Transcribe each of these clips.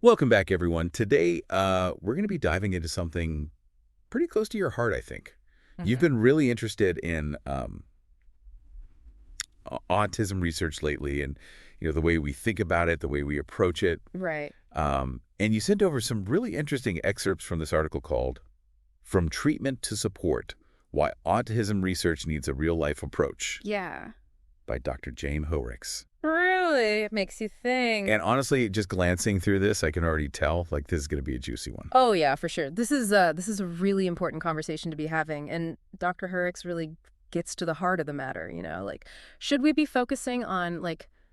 Welcome back, everyone. Today, we're going to be diving into something pretty close to your heart, I think. You've hmm been really interested in autism research lately and, the way we think about it, the way we approach it. Right. And you sent over some really interesting excerpts from this article called From Treatment to Support, Why Autism Research Needs a Real-Life Approach Yeah. by Dr. Jaime Hoerricks. Really? It makes you think. And honestly, just glancing through this, I can already tell, like, this is going to be a juicy one. Oh yeah, for sure. This is a really important conversation to be having, and Dr. Hurricks really gets to the heart of the matter, like should we be focusing on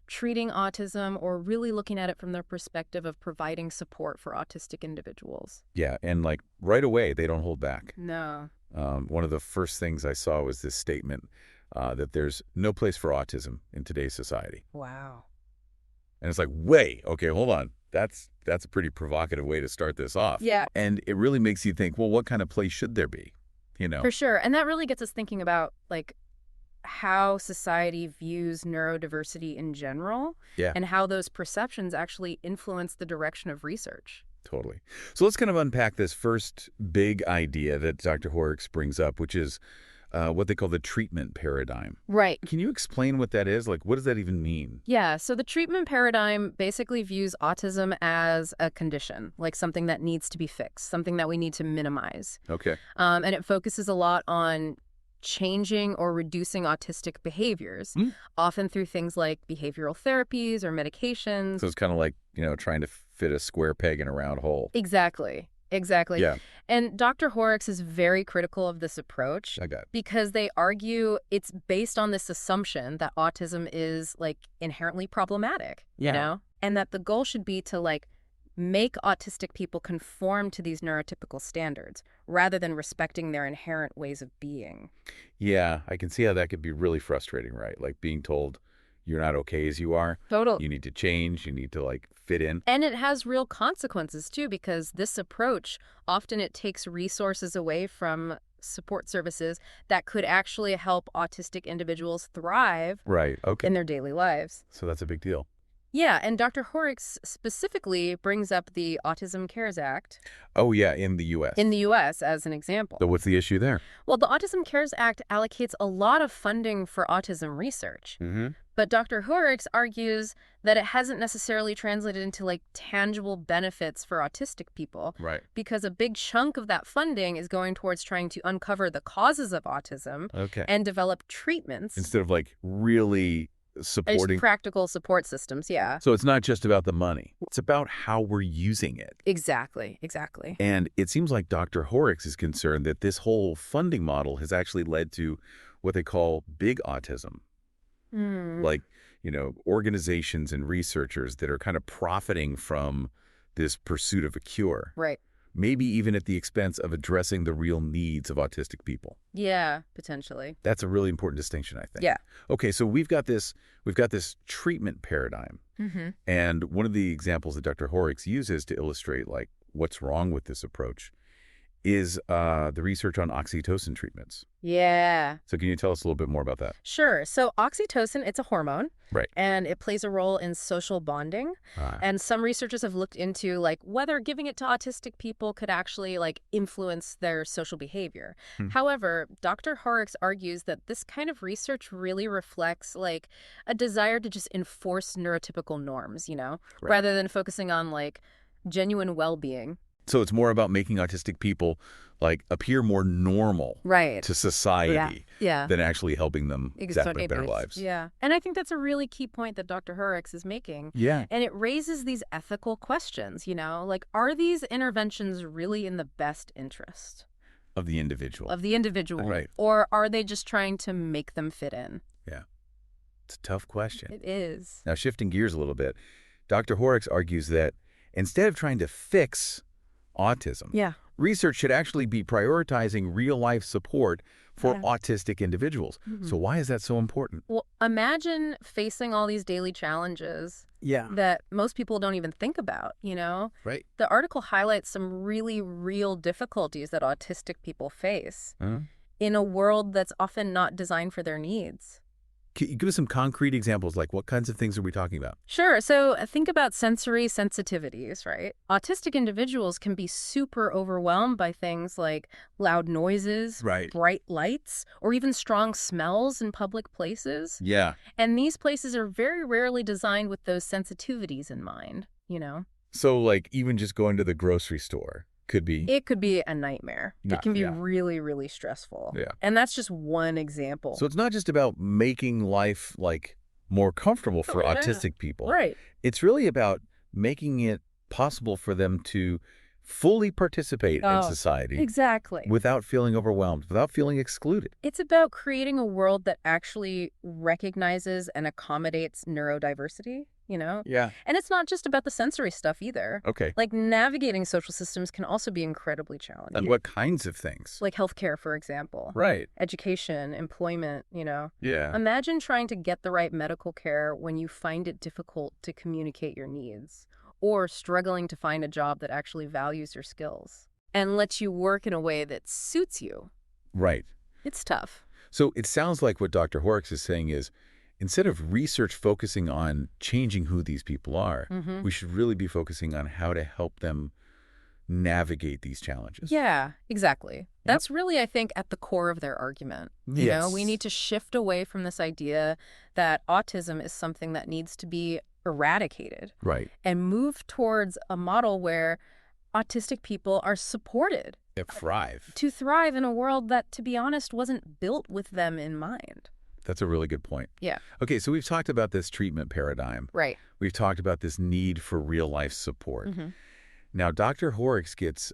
treating autism or really looking at it from the perspective of providing support for autistic individuals? Yeah, and like right away, they don't hold back. No. One of the first things I saw was this statement that there's no place for autism in today's society. Wow. And it's like, wait, okay, hold on. That's a pretty provocative way to start this off. Yeah, And it really makes you think, well, what kind of place should there be? for sure. And that really gets us thinking about how society views neurodiversity in general Yeah, and how those perceptions actually influence the direction of research. totally. So let's kind of unpack this first big idea that Dr. Horrocks brings up, which is what they call the treatment paradigm. Right. Can you explain what that is? Like, what does that even mean? Yeah, so the treatment paradigm basically views autism as a condition, like something that needs to be fixed, something that we need to minimize. Okay. And it focuses a lot on changing or reducing autistic behaviors, Hmm. often through things like behavioral therapies or medications. So it's kind of like, trying to fit a square peg in a round hole. Exactly. Exactly. Yeah, And Dr. Horrocks is very critical of this approach I got it. because they argue it's based on this assumption that autism is inherently problematic, Yeah. and that the goal should be to make autistic people conform to these neurotypical standards rather than respecting their inherent ways of being. Yeah, I can see how that could be really frustrating, right? Like being told you're not okay as you are. Total. You need to change. You need to like fit in. And it has real consequences too, because this approach often it takes resources away from support services that could actually help autistic individuals thrive Right. Okay. in their daily lives. So that's a big deal. Yeah, and Dr. Horrocks specifically brings up the AutismCARES Act Oh, yeah, in the U.S. in the U.S. as an example. So what's the issue there? Well, the AutismCARES Act allocates a lot of funding for autism research. Mm-hmm. But Dr. Horrocks argues that it hasn't necessarily translated into tangible benefits for autistic people Right. because a big chunk of that funding is going towards trying to uncover the causes of autism Okay. and develop treatments. Instead of like really supporting. Practical support systems, yeah. So it's not just about the money. It's about how we're using it. Exactly, exactly. And it seems like Dr. Horrocks is concerned that this whole funding model has actually led to what they call big autism. Hmm. Like, organizations and researchers that are kind of profiting from this pursuit of a cure, Right. maybe even at the expense of addressing the real needs of autistic people. Yeah, potentially. That's a really important distinction, I think. Yeah. Okay, so we've got this treatment paradigm. Mm-hmm. And one of the examples that Dr. Horrocks uses to illustrate like what's wrong with this approach is the research on oxytocin treatments. Yeah. So can you tell us a little bit more about that? Sure. So oxytocin, it's a hormone. Right. And it plays a role in social bonding. Ah, And some researchers have looked into whether giving it to autistic people could actually influence their social behavior. Hmm. However, Dr. Horrocks argues that this kind of research really reflects a desire to just enforce neurotypical norms, Right. rather than focusing on genuine well-being. So it's more about making autistic people like appear more normal Right. to society Yeah. than actually helping them exactly better lives. Yeah. And I think that's a really key point that Dr. Horrocks is making. Yeah. And it raises these ethical questions, are these interventions really in the best interest Of the individual. of the individual? Right. Or are they just trying to make them fit in? Yeah. It's a tough question. It is. Now, shifting gears a little bit, Dr. Horrocks argues that instead of trying to fix autism, Yeah. research should actually be prioritizing real-life support for Yeah. autistic individuals. Mhm. So why is that so important? Well, imagine facing all these daily challenges Yeah. that most people don't even think about, Right. The article highlights some really real difficulties that autistic people face Uh-huh. in a world that's often not designed for their needs. Can you give us some concrete examples? Like what kinds of things are we talking about? Sure. So think about sensory sensitivities, right? Autistic individuals can be super overwhelmed by things like loud noises, Right. bright lights, or even strong smells in public places. Yeah. And these places are very rarely designed with those sensitivities in mind, So like even just going to the grocery store could be. It could be a nightmare. It can be Yeah. really, really stressful. Yeah. And that's just one example. So it's not just about making life like more comfortable for Yeah. autistic people. Right. It's really about making it possible for them to fully participate in society Exactly. without feeling overwhelmed, without feeling excluded. It's about creating a world that actually recognizes and accommodates neurodiversity, Yeah. And it's not just about the sensory stuff either. Okay. Like navigating social systems can also be incredibly challenging. And what kinds of things? Like healthcare, for example. Right. Education, employment, Yeah. Imagine trying to get the right medical care when you find it difficult to communicate your needs, or struggling to find a job that actually values your skills and lets you work in a way that suits you. Right. It's tough. So it sounds like what Dr. Hoerricks is saying is instead of research focusing on changing who these people are, we should really be focusing on how to help them navigate these challenges. Yeah, exactly. That's really, I think, at the core of their argument. Yes. We need to shift away from this idea that autism is something that needs to be eradicated. Right. And move towards a model where autistic people are supported. Thrive. To thrive in a world that, to be honest, wasn't built with them in mind. That's a really good point. Yeah. Okay, so we've talked about this treatment paradigm. Right. We've talked about this need for real-life support. Now, Dr. Hoerricks gets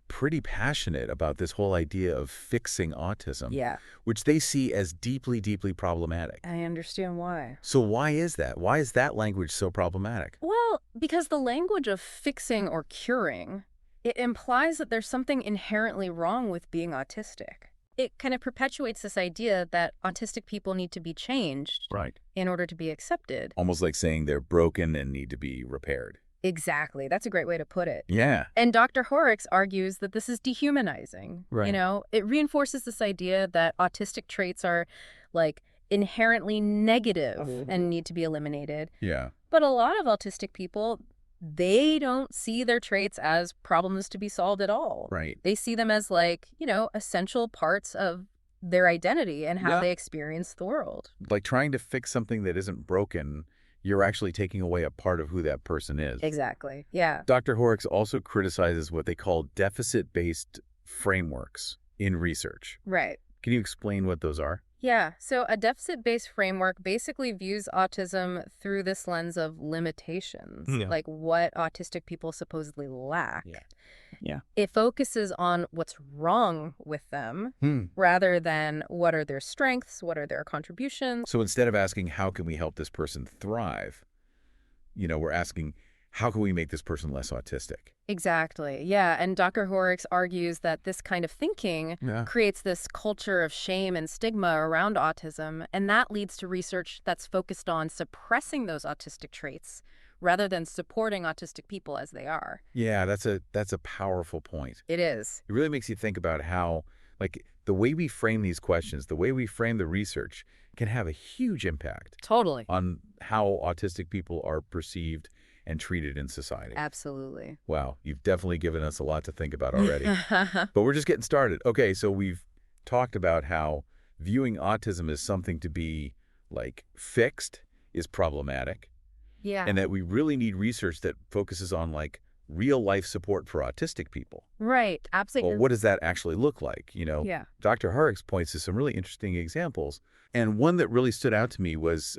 pretty passionate about this whole idea of fixing autism, Yeah. which they see as deeply, deeply problematic. I understand why. So why is that? Why is that language so problematic? Well, because the language of fixing or curing, it implies that there's something inherently wrong with being autistic. It kind of perpetuates this idea that autistic people need to be changed Right. in order to be accepted. Almost like saying they're broken and need to be repaired. Exactly. That's a great way to put it. Yeah. And Dr. Hoerricks argues that this is dehumanizing. Right. It reinforces this idea that autistic traits are like inherently negative and need to be eliminated. Yeah. But a lot of autistic people, they don't see their traits as problems to be solved at all. Right. They see them as essential parts of their identity and how they experience the world. Like trying to fix something that isn't broken, you're actually taking away a part of who that person is. Exactly. Yeah. Dr. Hoerricks also criticizes what they call deficit-based frameworks in research. Right. Can you explain what those are? Yeah, so a deficit-based framework basically views autism through this lens of limitations, like what autistic people supposedly lack. Yeah. It focuses on what's wrong with them rather than what are their strengths, what are their contributions. So instead of asking, how can we help this person thrive, we're asking, how can we make this person less autistic? Exactly. Yeah. And Dr. Hoerricks argues that this kind of thinking creates this culture of shame and stigma around autism, and that leads to research that's focused on suppressing those autistic traits rather than supporting autistic people as they are. Yeah, that's a powerful point. It is. It really makes you think about how, the way we frame these questions, the way we frame the research can have a huge impact. Totally. On how autistic people are perceived and treated in society. Absolutely. Wow, you've definitely given us a lot to think about already. But we're just getting started. Okay, so we've talked about how viewing autism as something to be, fixed is problematic. Yeah. And that we really need research that focuses on, real-life support for autistic people. Right, absolutely. Well, what does that actually look like? Yeah. Dr. Hoerricks points to some really interesting examples. And one that really stood out to me was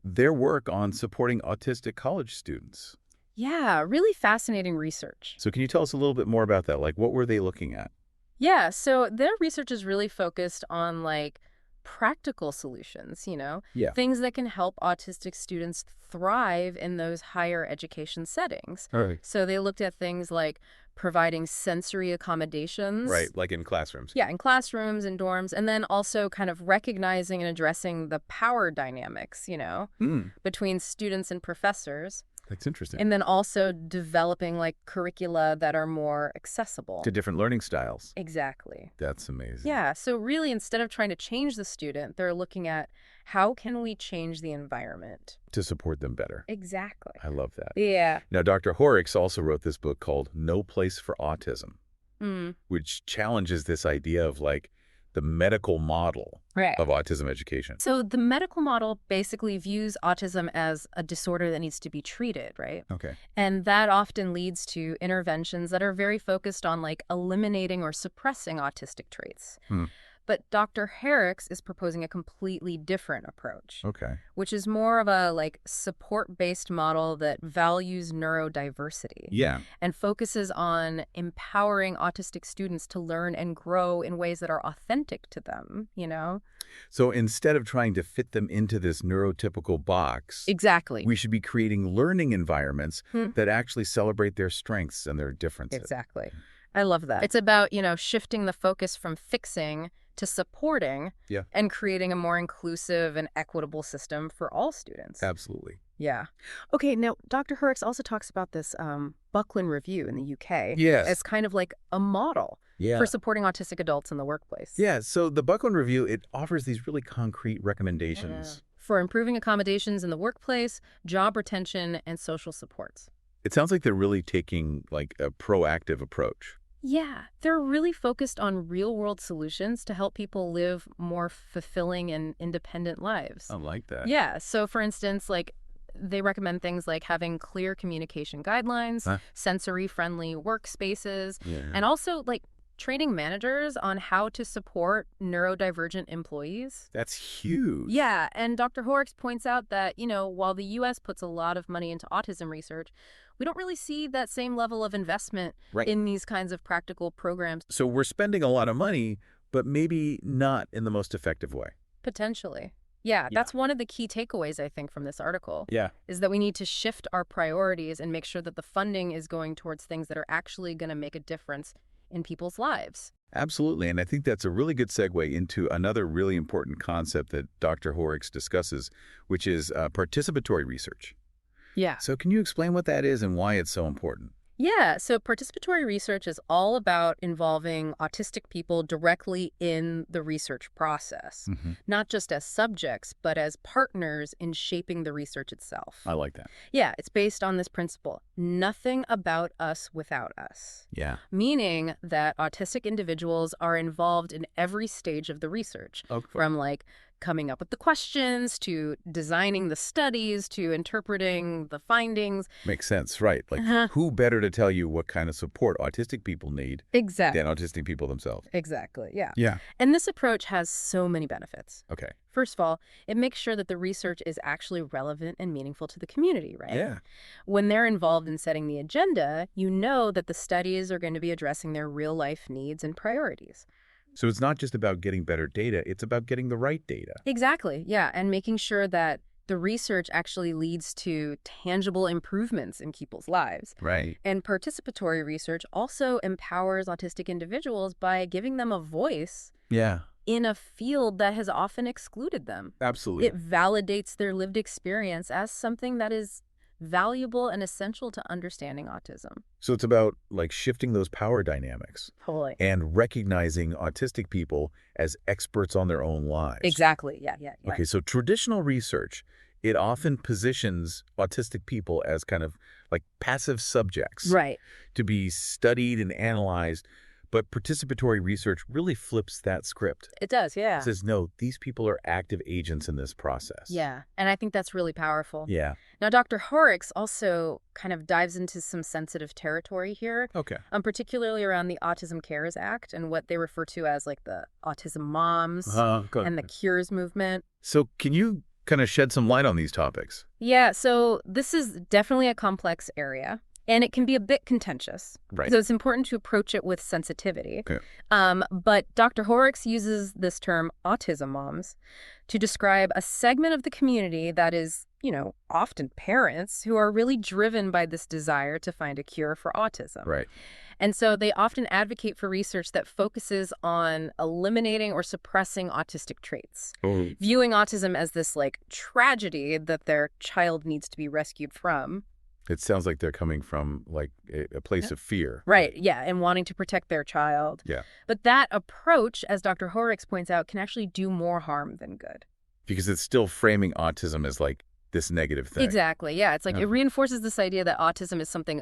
their work on supporting autistic college students. Yeah, really fascinating research. So can you tell us a little bit more about that? What were they looking at? Yeah, so their research is really focused on practical solutions, things that can help autistic students thrive in those higher education settings. All right. So they looked at things like providing sensory accommodations. Right, like in classrooms. Yeah, in classrooms and dorms, and then also kind of recognizing and addressing the power dynamics, between students and professors. That's interesting. And then also developing like curricula that are more accessible. To different learning styles. Exactly. That's amazing. Yeah, so really instead of trying to change the student, they're looking at how can we change the environment? To support them better. Exactly. I love that. Yeah. Now, Dr. Hoerricks also wrote this book called No Place for Autism, which challenges this idea of like the medical model Right. of autism education. So the medical model basically views autism as a disorder that needs to be treated, right? Okay. And that often leads to interventions that are very focused on like eliminating or suppressing autistic traits. But Dr. Hoerricks is proposing a completely different approach, Okay. which is more of a like support-based model that values neurodiversity. Yeah. And focuses on empowering autistic students to learn and grow in ways that are authentic to them, you know? So instead of trying to fit them into this neurotypical box, Exactly. we should be creating learning environments that actually celebrate their strengths and their differences. Exactly. I love that. It's about, shifting the focus from fixing to supporting and creating a more inclusive and equitable system for all students. Absolutely. Yeah. Okay, now Dr. Hoerricks also talks about this Buckland Review in the UK as kind of like a model for supporting autistic adults in the workplace. Yeah, so the Buckland Review, it offers these really concrete recommendations. For improving accommodations in the workplace, job retention, and social supports. It sounds like they're really taking like a proactive approach. Yeah, they're really focused on real-world solutions to help people live more fulfilling and independent lives. I like that. Yeah, so for instance, like they recommend things like having clear communication guidelines, sensory-friendly workspaces, and also like training managers on how to support neurodivergent employees. That's huge. Yeah, and Dr. Hoerricks points out that, while the U.S. puts a lot of money into autism research, we don't really see that same level of investment in these kinds of practical programs. So we're spending a lot of money, but maybe not in the most effective way. Potentially. Yeah, that's one of the key takeaways, I think, from this article. Yeah. Is that we need to shift our priorities and make sure that the funding is going towards things that are actually going to make a difference in people's lives. Absolutely. And I think that's a really good segue into another really important concept that Dr. Hoerricks discusses, which is participatory research. Yeah. So can you explain what that is and why it's so important? Yeah, so participatory research is all about involving autistic people directly in the research process, not just as subjects, but as partners in shaping the research itself. I like that. Yeah, it's based on this principle, nothing about us without us. Yeah. Meaning that autistic individuals are involved in every stage of the research, from like coming up with the questions, to designing the studies, to interpreting the findings. Makes sense, right. Like, who better to tell you what kind of support autistic people need than autistic people themselves? Exactly, yeah. Yeah. And this approach has so many benefits. Okay. First of all, it makes sure that the research is actually relevant and meaningful to the community, right? Yeah. When they're involved in setting the agenda, you know that the studies are going to be addressing their real-life needs and priorities. So it's not just about getting better data, it's about getting the right data. Exactly, yeah, and making sure that the research actually leads to tangible improvements in people's lives. Right. And participatory research also empowers autistic individuals by giving them a voice in a field that has often excluded them. Absolutely. It validates their lived experience as something that is valuable and essential to understanding autism. So it's about like shifting those power dynamics. Totally. And recognizing autistic people as experts on their own lives. Exactly. Yeah. Okay, so traditional research, it often positions autistic people as kind of like passive subjects. Right. To be studied and analyzed. But participatory research really flips that script. It does, yeah. It says, no, these people are active agents in this process. Yeah, and I think that's really powerful. Yeah. Now, Dr. Hoerricks also kind of dives into some sensitive territory here. Okay. Particularly around the AutismCARES Act and what they refer to as like the autism moms and the CURES movement. So can you kind of shed some light on these topics? Yeah, so this is definitely a complex area. And it can be a bit contentious. Right. So it's important to approach it with sensitivity. Okay. But Dr. Hoerricks uses this term autism moms to describe a segment of the community that is, often parents who are really driven by this desire to find a cure for autism. Right. And so they often advocate for research that focuses on eliminating or suppressing autistic traits, viewing autism as this like tragedy that their child needs to be rescued from. It sounds like they're coming from like a place of fear. Right, yeah, and wanting to protect their child. Yeah. But that approach, as Dr. Hoerricks points out, can actually do more harm than good. Because it's still framing autism as like this negative thing. Exactly, yeah. It's like it reinforces this idea that autism is something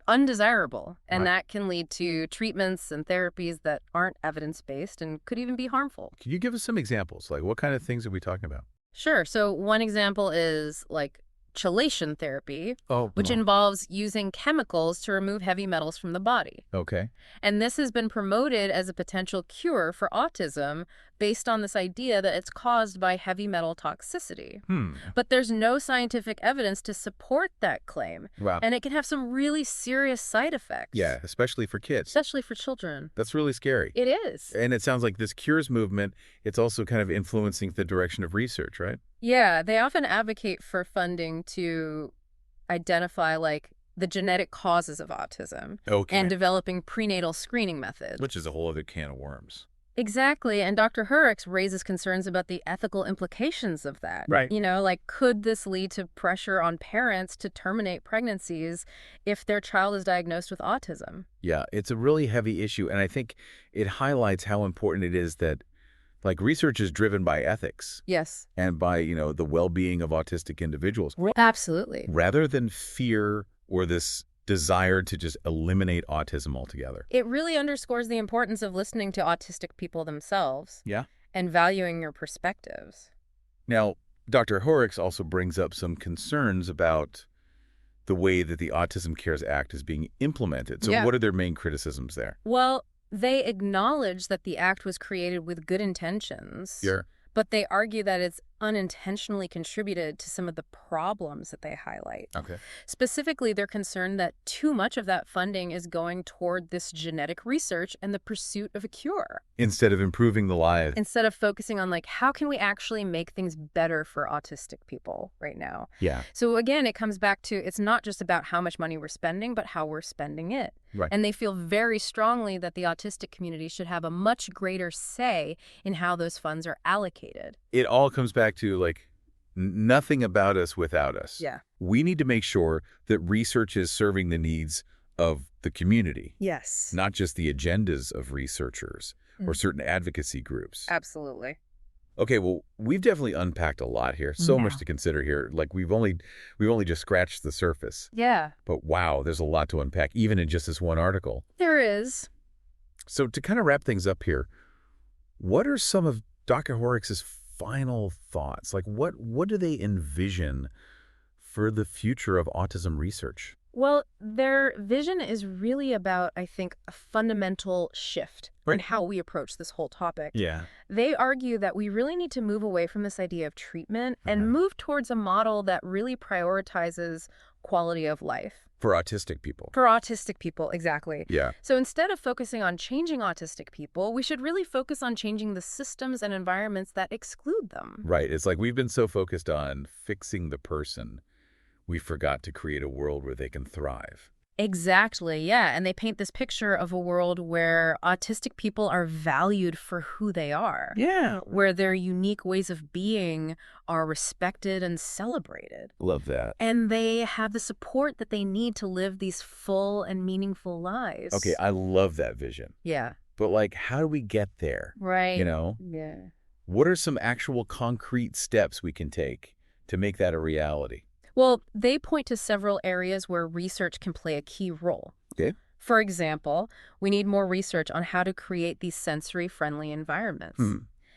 undesirable, and that can lead to treatments and therapies that aren't evidence-based and could even be harmful. Can you give us some examples? Like what kind of things are we talking about? Sure. So one example is like chelation therapy, which no. involves using chemicals to remove heavy metals from the body. Okay. And this has been promoted as a potential cure for autism based on this idea that it's caused by heavy metal toxicity. But there's no scientific evidence to support that claim. Wow. And it can have some really serious side effects. Yeah, especially for kids. Especially for children. That's really scary. It is. And it sounds like this cures movement, it's also kind of influencing the direction of research, right? Yeah, they often advocate for funding to identify like the genetic causes of autism and developing prenatal screening methods. Which is a whole other can of worms. Exactly, and Dr. Hoerricks raises concerns about the ethical implications of that. Right. You know, like could this lead to pressure on parents to terminate pregnancies if their child is diagnosed with autism? Yeah, it's a really heavy issue, and I think it highlights how important it is that like research is driven by ethics. Yes. And by, the well-being of autistic individuals. Absolutely. Rather than fear or this desire to just eliminate autism altogether. It really underscores the importance of listening to autistic people themselves. Yeah. And valuing your perspectives. Now, Dr. Hoerricks also brings up some concerns about the way that the AutismCARES Act is being implemented. So what are their main criticisms there? Well, they acknowledge that the act was created with good intentions. Sure. But they argue that it's unintentionally contributed to some of the problems that they highlight. Okay. Specifically, they're concerned that too much of that funding is going toward this genetic research and the pursuit of a cure. Instead of improving the lives. Instead of focusing on, like, how can we actually make things better for autistic people right now? Yeah. So again, it comes back to it's not just about how much money we're spending, but how we're spending it. Right. And they feel very strongly that the autistic community should have a much greater say in how those funds are allocated. It all comes back to, like, nothing about us without us. Yeah. We need to make sure that research is serving the needs of the community. Yes. Not just the agendas of researchers or certain advocacy groups. Absolutely. Okay, well, we've definitely unpacked a lot here. So much to consider here. Like we've only just scratched the surface. Yeah. But wow, there's a lot to unpack, even in just this one article. There is. So to kind of wrap things up here, what are some of Dr. Hoerricks' final thoughts? Like what do they envision for the future of autism research? Well, their vision is really about, I think, a fundamental shift in how we approach this whole topic. Yeah. They argue that we really need to move away from this idea of treatment and move towards a model that really prioritizes quality of life. For autistic people. For autistic people, exactly. Yeah. So instead of focusing on changing autistic people, we should really focus on changing the systems and environments that exclude them. Right. It's like we've been so focused on fixing the person, we forgot to create a world where they can thrive. Exactly, yeah. And they paint this picture of a world where autistic people are valued for who they are. Yeah. Where their unique ways of being are respected and celebrated. Love that. And they have the support that they need to live these full and meaningful lives. Okay, I love that vision. Yeah. But like, how do we get there? Right. Yeah. What are some actual concrete steps we can take to make that a reality? Well, they point to several areas where research can play a key role. Okay. For example, we need more research on how to create these sensory-friendly environments.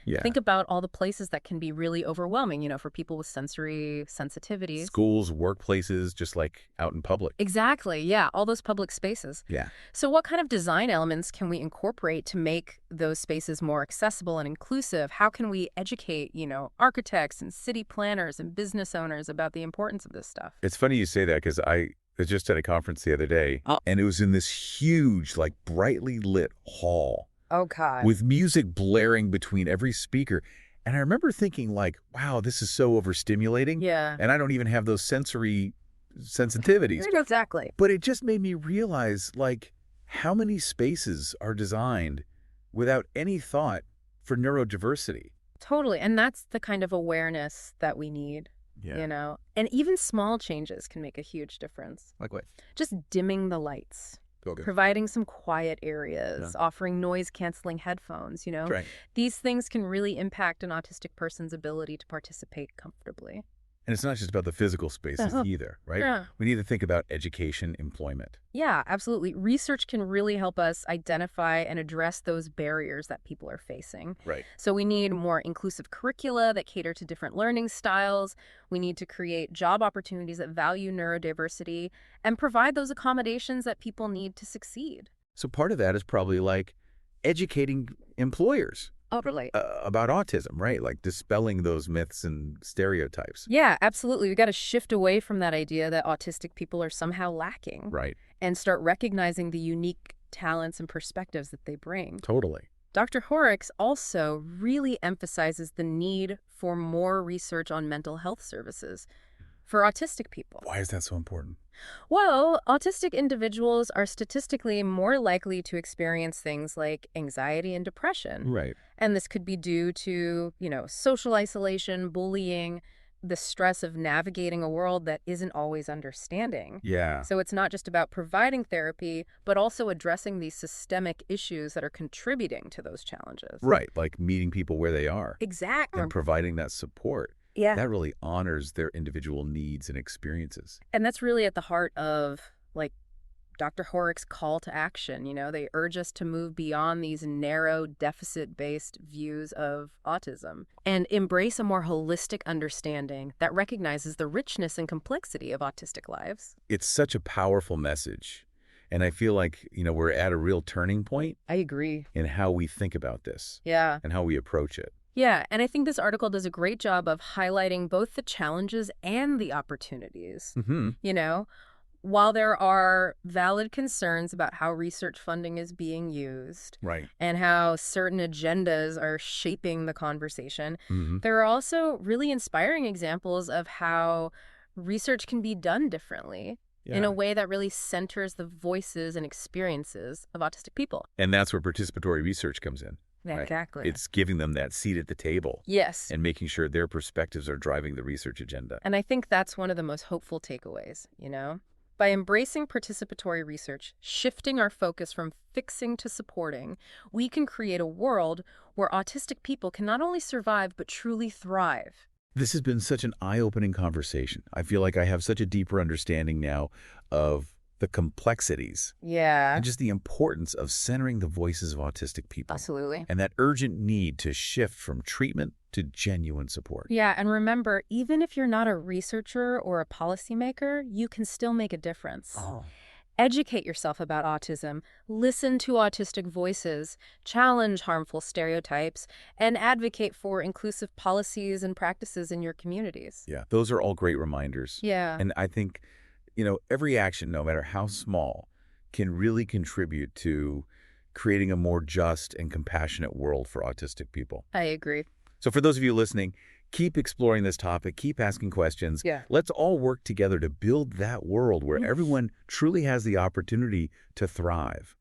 Yeah. Think about all the places that can be really overwhelming, for people with sensory sensitivities. Schools, workplaces, just like out in public. Exactly, yeah, all those public spaces. Yeah. So what kind of design elements can we incorporate to make those spaces more accessible and inclusive? How can we educate, architects and city planners and business owners about the importance of this stuff? It's funny you say that because I was just at a conference the other day, and it was in this huge, like brightly lit hall. Oh, God. With music blaring between every speaker. And I remember thinking like, wow, this is so overstimulating. Yeah. And I don't even have those sensory sensitivities. Exactly. But it just made me realize like how many spaces are designed without any thought for neurodiversity. Totally. And that's the kind of awareness that we need. Yeah. you know? And even small changes can make a huge difference. Like what? Just dimming the lights, Okay. providing some quiet areas, Yeah. offering noise-canceling headphones, you know? Right. These things can really impact an autistic person's ability to participate comfortably. And it's not just about the physical spaces either, right? Yeah. We need to think about education, employment. Yeah, absolutely. Research can really help us identify and address those barriers that people are facing. Right. So we need more inclusive curricula that cater to different learning styles. We need to create job opportunities that value neurodiversity and provide those accommodations that people need to succeed. So part of that is probably like educating employers Totally. about autism, right? Like dispelling those myths and stereotypes. Yeah, absolutely. We got to shift away from that idea that autistic people are somehow lacking Right. and start recognizing the unique talents and perspectives that they bring. Totally. Dr. Hoerricks also really emphasizes the need for more research on mental health services for autistic people. Why is that so important? Well, autistic individuals are statistically more likely to experience things like anxiety and depression. Right. And this could be due to, social isolation, bullying, the stress of navigating a world that isn't always understanding. Yeah. So it's not just about providing therapy, but also addressing these systemic issues that are contributing to those challenges. Right. Like meeting people where they are. Exactly. And providing that support. Yeah. That really honors their individual needs and experiences. And that's really at the heart of, Dr. Hoerricks' call to action. They urge us to move beyond these narrow, deficit-based views of autism and embrace a more holistic understanding that recognizes the richness and complexity of autistic lives. It's such a powerful message. And I feel like, we're at a real turning point I agree. in how we think about this. Yeah. And how we approach it. Yeah, and I think this article does a great job of highlighting both the challenges and the opportunities. Mm-hmm. While there are valid concerns about how research funding is being used Right. and how certain agendas are shaping the conversation, Mm-hmm. there are also really inspiring examples of how research can be done differently in a way that really centers the voices and experiences of autistic people. And that's where participatory research comes in. Exactly. Right? It's giving them that seat at the table. Yes. And making sure their perspectives are driving the research agenda. And I think that's one of the most hopeful takeaways, By embracing participatory research, shifting our focus from fixing to supporting, we can create a world where autistic people can not only survive, but truly thrive. This has been such an eye-opening conversation. I feel like I have such a deeper understanding now of the complexities Yeah. and just the importance of centering the voices of autistic people. Absolutely. And that urgent need to shift from treatment to genuine support. Yeah, and remember, even if you're not a researcher or a policymaker, you can still make a difference. Educate yourself about autism, listen to autistic voices, challenge harmful stereotypes, and advocate for inclusive policies and practices in your communities. Yeah, those are all great reminders. Yeah. And I think, every action, no matter how small, can really contribute to creating a more just and compassionate world for autistic people. I agree. So for those of you listening, keep exploring this topic, keep asking questions. Yeah. Let's all work together to build that world where everyone truly has the opportunity to thrive.